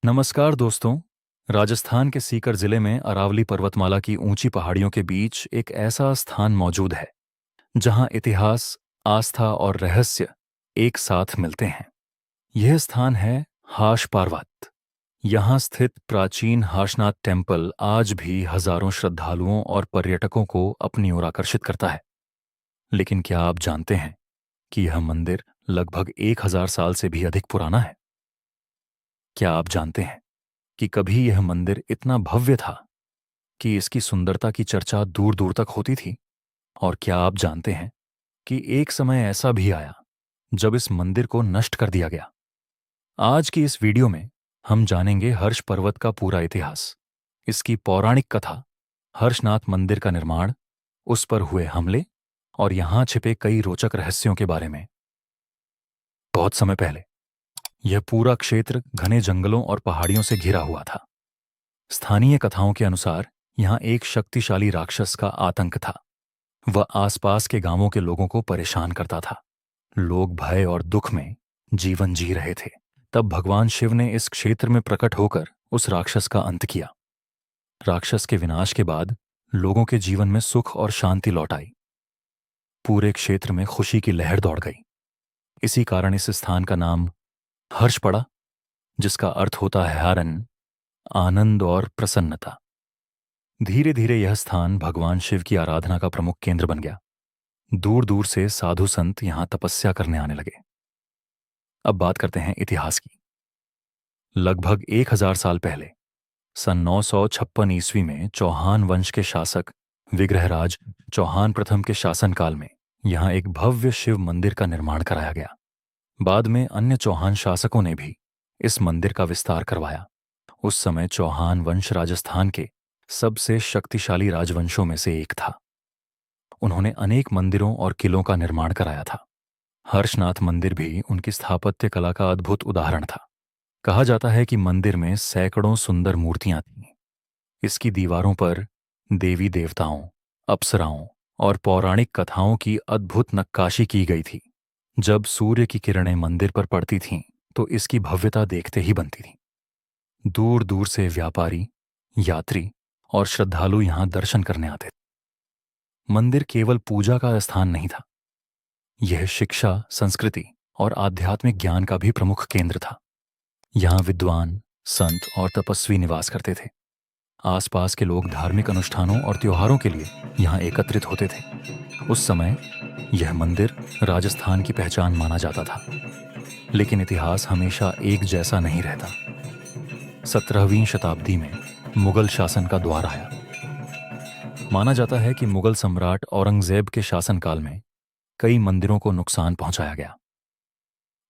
नमस्कार दोस्तों। राजस्थान के सीकर जिले में अरावली पर्वतमाला की ऊंची पहाड़ियों के बीच एक ऐसा स्थान मौजूद है जहां इतिहास, आस्था और रहस्य एक साथ मिलते हैं। यह स्थान है हाश पार्वत। यहां स्थित प्राचीन हाशनाथ टेम्पल आज भी हजारों श्रद्धालुओं और पर्यटकों को अपनी ओर आकर्षित करता है। लेकिन क्या आप जानते हैं कि यह मंदिर लगभग 1000 साल से भी अधिक पुराना है? क्या आप जानते हैं कि कभी यह मंदिर इतना भव्य था कि इसकी सुंदरता की चर्चा दूर दूर तक होती थी? और क्या आप जानते हैं कि एक समय ऐसा भी आया जब इस मंदिर को नष्ट कर दिया गया? आज की इस वीडियो में हम जानेंगे हर्ष पर्वत का पूरा इतिहास, इसकी पौराणिक कथा, हर्षनाथ मंदिर का निर्माण, उस पर हुए हमले और यहां छिपे कई रोचक रहस्यों के बारे में। बहुत समय पहले यह पूरा क्षेत्र घने जंगलों और पहाड़ियों से घिरा हुआ था। स्थानीय कथाओं के अनुसार यहां एक शक्तिशाली राक्षस का आतंक था। वह आसपास के गांवों के लोगों को परेशान करता था। लोग भय और दुख में जीवन जी रहे थे। तब भगवान शिव ने इस क्षेत्र में प्रकट होकर उस राक्षस का अंत किया। राक्षस के विनाश के बाद लोगों के जीवन में सुख और शांति लौट आई। पूरे क्षेत्र में खुशी की लहर दौड़ गई। इसी कारण इस स्थान का नाम हर्ष पड़ा, जिसका अर्थ होता है हरण, आनंद और प्रसन्नता। धीरे धीरे यह स्थान भगवान शिव की आराधना का प्रमुख केंद्र बन गया। दूर दूर से साधु संत यहां तपस्या करने आने लगे। अब बात करते हैं इतिहास की। लगभग 1000 साल पहले सन 956 ईस्वी में चौहान वंश के शासक विग्रहराज चौहान प्रथम के शासनकाल में यहां एक भव्य शिव मंदिर का निर्माण कराया गया। बाद में अन्य चौहान शासकों ने भी इस मंदिर का विस्तार करवाया। उस समय चौहान वंश राजस्थान के सबसे शक्तिशाली राजवंशों में से एक था। उन्होंने अनेक मंदिरों और किलों का निर्माण कराया था। हर्षनाथ मंदिर भी उनकी स्थापत्य कला का अद्भुत उदाहरण था। कहा जाता है कि मंदिर में सैकड़ों सुंदर मूर्तियां थीं। इसकी दीवारों पर देवी देवताओं, अप्सराओं और पौराणिक कथाओं की अद्भुत नक्काशी की गई थी। जब सूर्य की किरणें मंदिर पर पड़ती थीं तो इसकी भव्यता देखते ही बनती थी। दूर दूर से व्यापारी, यात्री और श्रद्धालु यहां दर्शन करने आते थे। मंदिर केवल पूजा का स्थान नहीं था, यह शिक्षा, संस्कृति और आध्यात्मिक ज्ञान का भी प्रमुख केंद्र था। यहां विद्वान, संत और तपस्वी निवास करते थे। आसपास के लोग धार्मिक अनुष्ठानों और त्योहारों के लिए यहां एकत्रित होते थे। उस समय यह मंदिर राजस्थान की पहचान माना जाता था। लेकिन इतिहास हमेशा एक जैसा नहीं रहता। 17वीं शताब्दी में मुगल शासन का द्वार आया। माना जाता है कि मुगल सम्राट औरंगजेब के शासनकाल में कई मंदिरों को नुकसान पहुंचाया गया।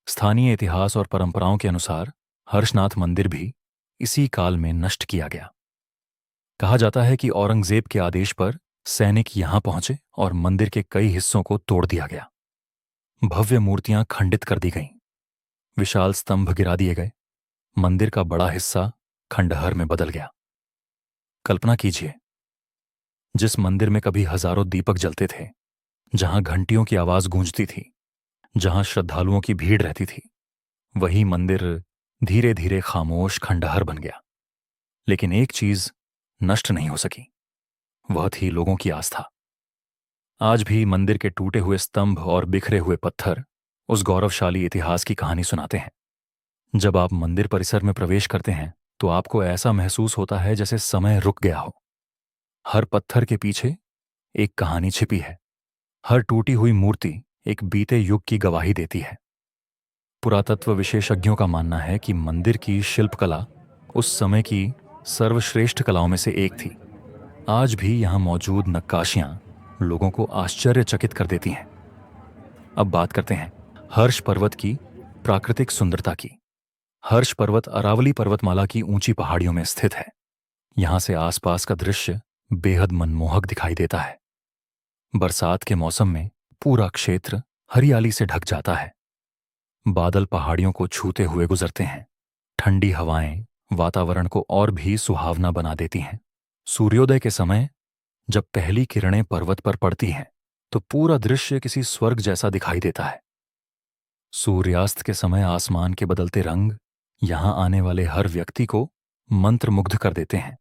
स्थानीय इतिहास और परंपराओं के अनुसार हर्षनाथ मंदिर भी इसी काल में नष्ट किया गया। कहा जाता है कि औरंगजेब के आदेश पर सैनिक यहां पहुंचे और मंदिर के कई हिस्सों को तोड़ दिया गया। भव्य मूर्तियां खंडित कर दी गईं, विशाल स्तंभ गिरा दिए गए, मंदिर का बड़ा हिस्सा खंडहर में बदल गया। कल्पना कीजिए, जिस मंदिर में कभी हजारों दीपक जलते थे, जहां घंटियों की आवाज गूंजती थी, जहां श्रद्धालुओं की भीड़ रहती थी, वही मंदिर धीरे धीरे खामोश खंडहर बन गया। लेकिन एक चीज नष्ट नहीं हो सकी, वह थी लोगों की आस्था। आज भी मंदिर के टूटे हुए स्तंभ और बिखरे हुए पत्थर उस गौरवशाली इतिहास की कहानी सुनाते हैं। जब आप मंदिर परिसर में प्रवेश करते हैं तो आपको ऐसा महसूस होता है जैसे समय रुक गया हो। हर पत्थर के पीछे एक कहानी छिपी है। हर टूटी हुई मूर्ति एक बीते युग की गवाही देती है। पुरातत्व विशेषज्ञों का मानना है कि मंदिर की शिल्पकला उस समय की सर्वश्रेष्ठ कलाओं में से एक थी। आज भी यहां मौजूद नक्काशियां लोगों को आश्चर्यचकित कर देती हैं। अब बात करते हैं हर्ष पर्वत की प्राकृतिक सुंदरता की। हर्ष पर्वत अरावली पर्वतमाला की ऊंची पहाड़ियों में स्थित है। यहां से आसपास का दृश्य बेहद मनमोहक दिखाई देता है। बरसात के मौसम में पूरा क्षेत्र हरियाली से ढक जाता है। बादल पहाड़ियों को छूते हुए गुजरते हैं। ठंडी हवाएं वातावरण को और भी सुहावना बना देती हैं। सूर्योदय के समय जब पहली किरणें पर्वत पर पड़ती हैं तो पूरा दृश्य किसी स्वर्ग जैसा दिखाई देता है। सूर्यास्त के समय आसमान के बदलते रंग यहां आने वाले हर व्यक्ति को मंत्रमुग्ध कर देते हैं।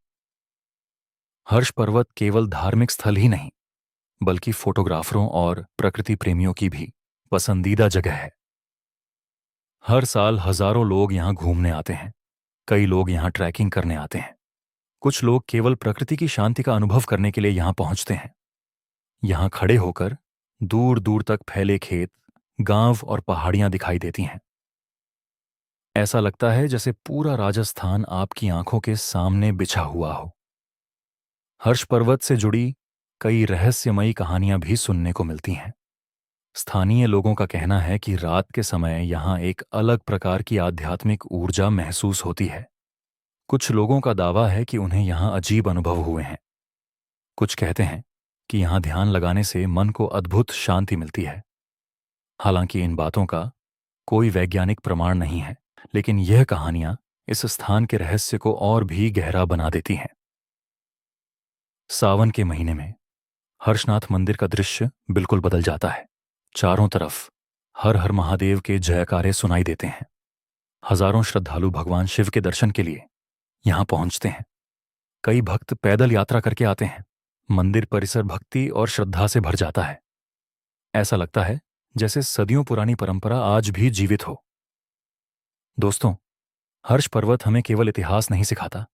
हर्ष पर्वत केवल धार्मिक स्थल ही नहीं, बल्कि फोटोग्राफरों और प्रकृति प्रेमियों की भी पसंदीदा जगह है। हर साल हजारों लोग यहां घूमने आते हैं। कई लोग यहां ट्रैकिंग करने आते हैं। कुछ लोग केवल प्रकृति की शांति का अनुभव करने के लिए यहां पहुंचते हैं। यहां खड़े होकर दूर दूर तक फैले खेत, गांव और पहाड़ियां दिखाई देती हैं। ऐसा लगता है जैसे पूरा राजस्थान आपकी आंखों के सामने बिछा हुआ हो। हर्ष पर्वत से जुड़ी कई रहस्यमयी कहानियां भी सुनने को मिलती हैं। स्थानीय लोगों का कहना है कि रात के समय यहां एक अलग प्रकार की आध्यात्मिक ऊर्जा महसूस होती है। कुछ लोगों का दावा है कि उन्हें यहां अजीब अनुभव हुए हैं। कुछ कहते हैं कि यहां ध्यान लगाने से मन को अद्भुत शांति मिलती है। हालांकि इन बातों का कोई वैज्ञानिक प्रमाण नहीं है, लेकिन यह कहानियां इस स्थान के रहस्य को और भी गहरा बना देती हैं। सावन के महीने में हर्षनाथ मंदिर का दृश्य बिल्कुल बदल जाता है। चारों तरफ हर हर महादेव के जयकारे सुनाई देते हैं। हजारों श्रद्धालु भगवान शिव के दर्शन के लिए यहां पहुंचते हैं। कई भक्त पैदल यात्रा करके आते हैं। मंदिर परिसर भक्ति और श्रद्धा से भर जाता है। ऐसा लगता है जैसे सदियों पुरानी परंपरा आज भी जीवित हो। दोस्तों, हर्ष पर्वत हमें केवल इतिहास नहीं सिखाता,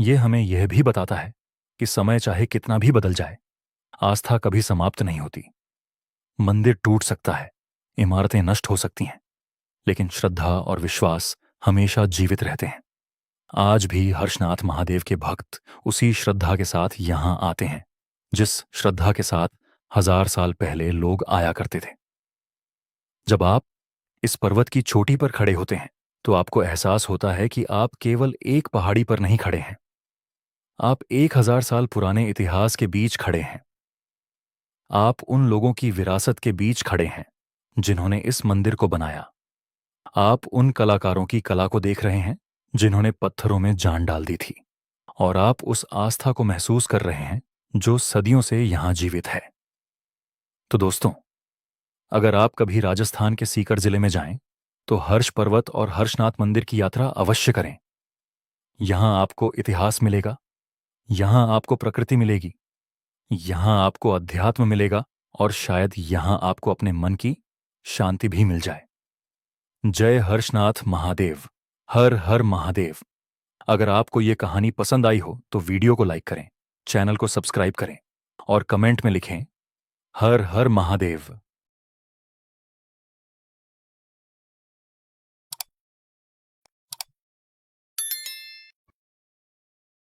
यह हमें यह भी बताता है कि समय चाहे कितना भी बदल जाए, आस्था कभी समाप्त नहीं होती। मंदिर टूट सकता है, इमारतें नष्ट हो सकती हैं, लेकिन श्रद्धा और विश्वास हमेशा जीवित रहते हैं। आज भी हर्षनाथ महादेव के भक्त उसी श्रद्धा के साथ यहां आते हैं, जिस श्रद्धा के साथ 1000 साल पहले लोग आया करते थे। जब आप इस पर्वत की चोटी पर खड़े होते हैं, तो आपको एहसास होता है कि आप केवल एक पहाड़ी पर नहीं खड़े हैं, आप 1000 साल पुराने इतिहास के बीच खड़े हैं। आप उन लोगों की विरासत के बीच खड़े हैं जिन्होंने इस मंदिर को बनाया। आप उन कलाकारों की कला को देख रहे हैं जिन्होंने पत्थरों में जान डाल दी थी, और आप उस आस्था को महसूस कर रहे हैं जो सदियों से यहां जीवित है। तो दोस्तों, अगर आप कभी राजस्थान के सीकर जिले में जाएं, तो हर्ष पर्वत और हर्षनाथ मंदिर की यात्रा अवश्य करें। यहां आपको इतिहास मिलेगा, यहां आपको प्रकृति मिलेगी, यहां आपको अध्यात्म मिलेगा, और शायद यहां आपको अपने मन की शांति भी मिल जाए। जय हर्षनाथ महादेव। हर हर महादेव। अगर आपको ये कहानी पसंद आई हो तो वीडियो को लाइक करें, चैनल को सब्सक्राइब करें और कमेंट में लिखें, हर हर महादेव।